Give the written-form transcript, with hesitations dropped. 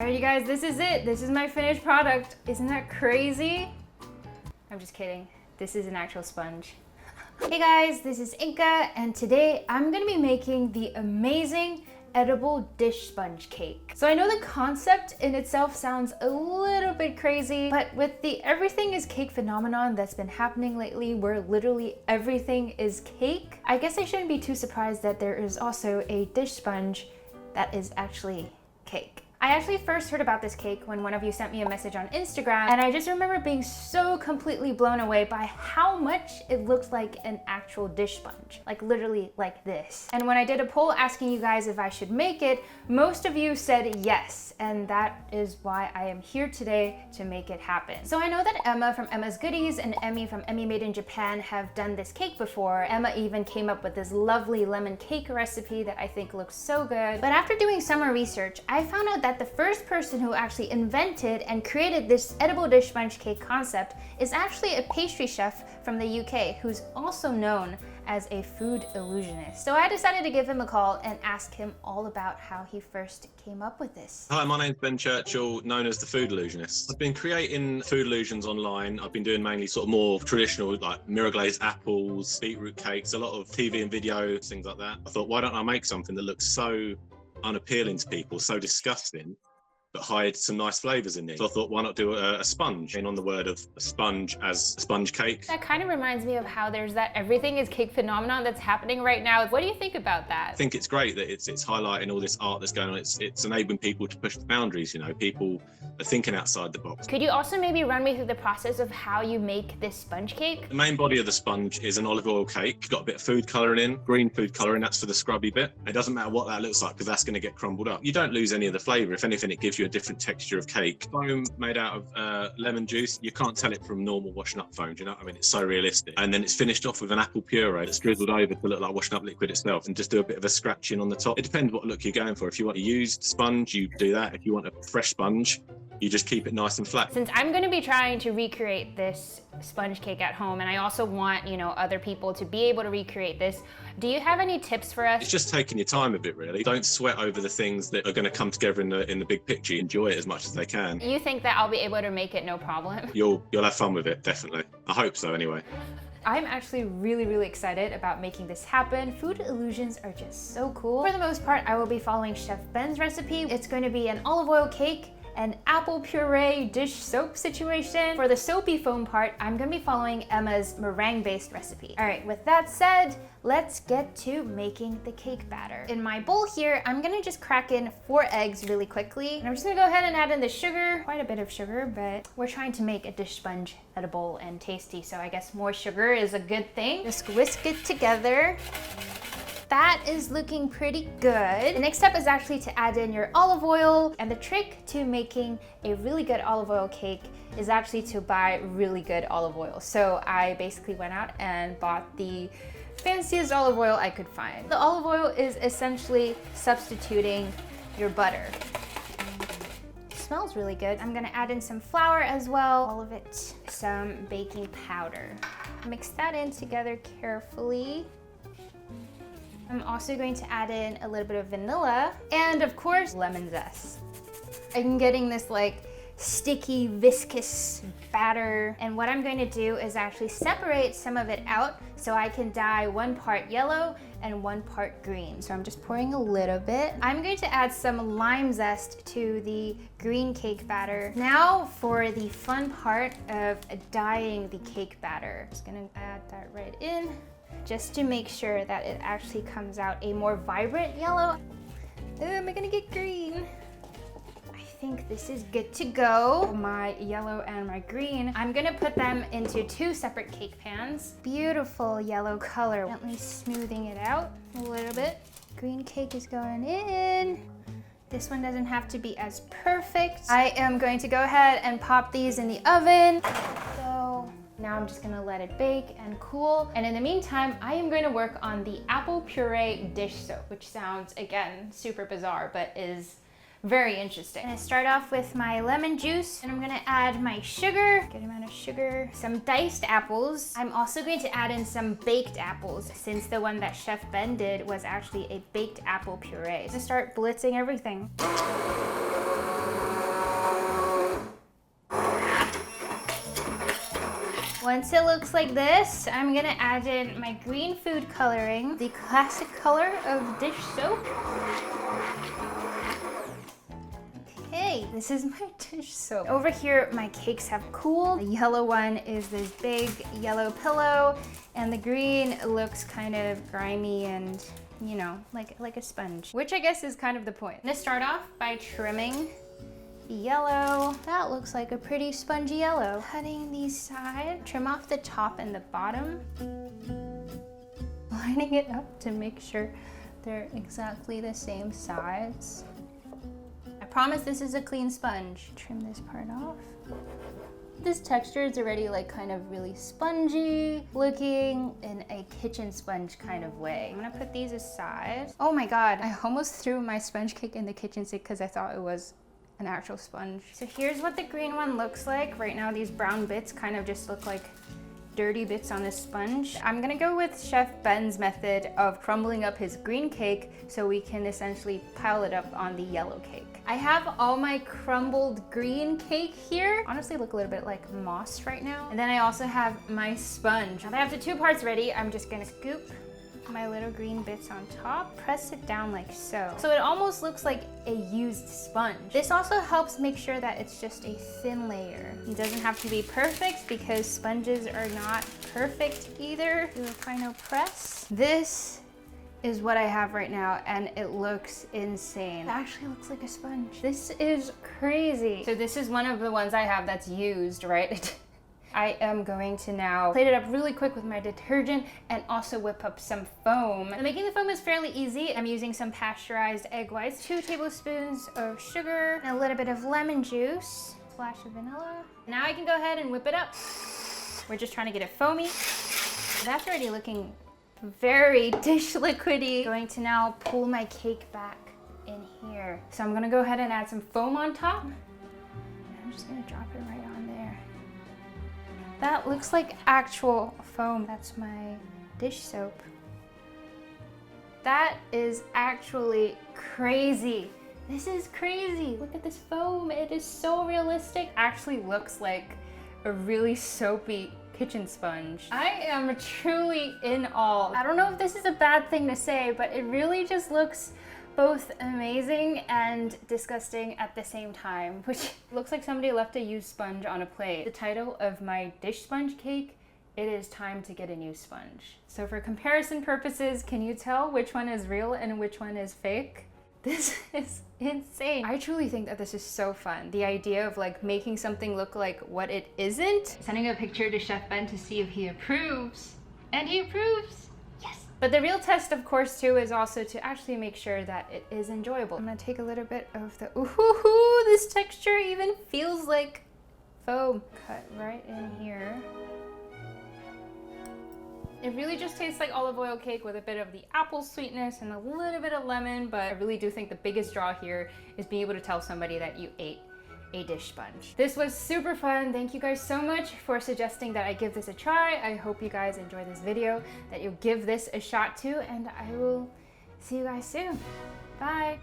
Alright you guys, this is it. This is my finished product. Isn't that crazy? I'm just kidding. This is an actual sponge. Hey guys, this is Inga, and today I'm gonna be making the amazing edible dish sponge cake. So I know the concept in itself sounds a little bit crazy, but with the everything is cake phenomenon that's been happening lately, where literally everything is cake, I guess I shouldn't be too surprised that there is also a dish sponge that is actually cake. I actually first heard about this cake when one of you sent me a message on Instagram, and I just remember being so completely blown away by how much it looks like an actual dish sponge, like literally like this. And when I did a poll asking you guys if I should make it, most of you said yes, and that is why I am here today to make it happen. So I know that Emma from Emma's Goodies and Emmy from Emmymadeinjapan have done this cake before. Emma even came up with this lovely lemon cake recipe that I think looks so good. But after doing some more research, I found out that the first person who actually invented and created this edible dish sponge cake concept is actually a pastry chef from the UK who's also known as a food illusionist. So I decided to give him a call and ask him all about how he first came up with this. Hi, my name's Ben Churchill, known as the Food Illusionist. I've been creating food illusions online. I've been doing mainly sort of more traditional, like mirror glazed apples, beetroot cakes, a lot of TV and video, things like that. I thought, why don't I make something that looks so unappealing to people, so disgusting, but hide some nice flavors in it. So I thought, why not do a sponge? And on the word of a sponge as a sponge cake. That kind of reminds me of how there's that everything is cake phenomenon that's happening right now. What do you think about that? I think it's great that it's highlighting all this art that's going on. It's enabling people to push the boundaries, you know, people are thinking outside the box. Could you also maybe run me through the process of how you make this sponge cake? The main body of the sponge is an olive oil cake. You've got a bit of food colouring in, green food colouring, that's for the scrubby bit. It doesn't matter what that looks like because that's going to get crumbled up. You don't lose any of the flavour. If anything, it gives you a different texture of cake. Foam made out of lemon juice. You can't tell it from normal washing up foam, do you know what I mean? It's so realistic. And then it's finished off with an apple puree that's drizzled over to look like washing up liquid itself, and just do a bit of a scratching on the top. It depends what look you're going for. If you want a used sponge, you do that. If you want a fresh sponge, you just keep it nice and flat. Since I'm going to be trying to recreate this sponge cake at home, and I also want, you know, other people to be able to recreate this, do you have any tips for us? It's just taking your time a bit, really. Don't sweat over the things that are going to come together in the big picture. Enjoy it as much as they can. You think that I'll be able to make it no problem? You'll have fun with it, definitely. I hope so, anyway. I'm actually really excited about making this happen. Food illusions are just so cool. For the most part, I will be following Chef Ben's recipe. It's going to be an olive oil cake, an apple puree dish soap situation. For the soapy foam part, I'm gonna be following Emma's meringue-based recipe. All right, with that said, let's get to making the cake batter. In my bowl here, I'm gonna just crack in 4 eggs really quickly. And I'm just gonna go ahead and add in the sugar, quite a bit of sugar, but we're trying to make a dish sponge edible and tasty, so I guess more sugar is a good thing. Just whisk it together. That is looking pretty good. The next step is actually to add in your olive oil, and the trick to making a really good olive oil cake is actually to buy really good olive oil. So I basically went out and bought the fanciest olive oil I could find. The olive oil is essentially substituting your butter. It smells really good. I'm gonna add in some flour as well, all of it, some baking powder. Mix that in together carefully. I'm also going to add in a little bit of vanilla and of course lemon zest. I'm getting this like sticky, viscous batter, and what I'm going to do is actually separate some of it out so I can dye 1 part yellow and 1 part green. So I'm just pouring a little bit. I'm going to add some lime zest to the green cake batter. Now for the fun part of dyeing the cake batter. Just gonna add that right in, just to make sure that it actually comes out a more vibrant yellow. Oh, am I gonna get green? I think this is good to go. My yellow and my green, I'm gonna put them into 2 separate cake pans. Beautiful yellow color. Gently smoothing it out a little bit. Green cake is going in. This one doesn't have to be as perfect. I am going to go ahead and pop these in the oven. So now I'm just gonna let it bake and cool. And in the meantime, I am going to work on the apple puree dish soap, which sounds, again, super bizarre, but is very interesting. I'm gonna start off with my lemon juice, and I'm gonna add my sugar, good amount of sugar, some diced apples. I'm also going to add in some baked apples, since the one that Chef Ben did was actually a baked apple puree. To start blitzing everything. Once it looks like this, I'm gonna add in my green food coloring, the classic color of dish soap. Okay, this is my dish soap. Over here, my cakes have cooled. The yellow one is this big yellow pillow, and the green looks kind of grimy and, you know, like a sponge, which I guess is kind of the point. I'm gonna start off by trimming the yellow. That looks like a pretty spongy yellow. Cutting these sides, trim off the top and the bottom. Lining it up to make sure they're exactly the same size. I promise this is a clean sponge. Trim this part off. This texture is already like kind of really spongy looking in a kitchen sponge kind of way. I'm gonna put these aside. Oh my God, I almost threw my sponge cake in the kitchen sink because I thought it was an actual sponge. So here's what the green one looks like. Right now these brown bits kind of just look like dirty bits on this sponge. I'm gonna go with Chef Ben's method of crumbling up his green cake so we can essentially pile it up on the yellow cake. I have all my crumbled green cake here. Honestly look a little bit like moss right now. And then I also have my sponge. Now that I have the two parts ready, I'm just gonna scoop my little green bits on top, press it down like so. So it almost looks like a used sponge. This also helps make sure that it's just a thin layer. It doesn't have to be perfect because sponges are not perfect either. Do a final press. This is what I have right now and it looks insane. It actually looks like a sponge. This is crazy. So this is one of the ones I have that's used, right? I am going to now plate it up really quick with my detergent and also whip up some foam. And making the foam is fairly easy. I'm using some pasteurized egg whites, 2 tablespoons of sugar, and a little bit of lemon juice, splash of vanilla. Now I can go ahead and whip it up. We're just trying to get it foamy. That's already looking very dish liquidy. Going to now pull my cake back in here. So I'm gonna go ahead and add some foam on top. I'm just gonna drop it right on there. That looks like actual foam. That's my dish soap. That is actually crazy. This is crazy. Look at this foam. It is so realistic. Actually looks like a really soapy kitchen sponge. I am truly in awe. I don't know if this is a bad thing to say, but it really just looks both amazing and disgusting at the same time, which looks like somebody left a used sponge on a plate. The title of my dish sponge cake, it is time to get a new sponge. So for comparison purposes, can you tell which one is real and which one is fake? This is insane. I truly think that this is so fun. The idea of like making something look like what it isn't. Sending a picture to Chef Ben to see if he approves. And he approves. Yes. But the real test, of course, too, is also to actually make sure that it is enjoyable. I'm gonna take a little bit of the, ooh, this texture even feels like foam. Cut right in here. It really just tastes like olive oil cake with a bit of the apple sweetness and a little bit of lemon, but I really do think the biggest draw here is being able to tell somebody that you ate a dish sponge. This was super fun. Thank you guys so much for suggesting that I give this a try. I hope you guys enjoy this video, that you'll give this a shot too, and I will see you guys soon. Bye.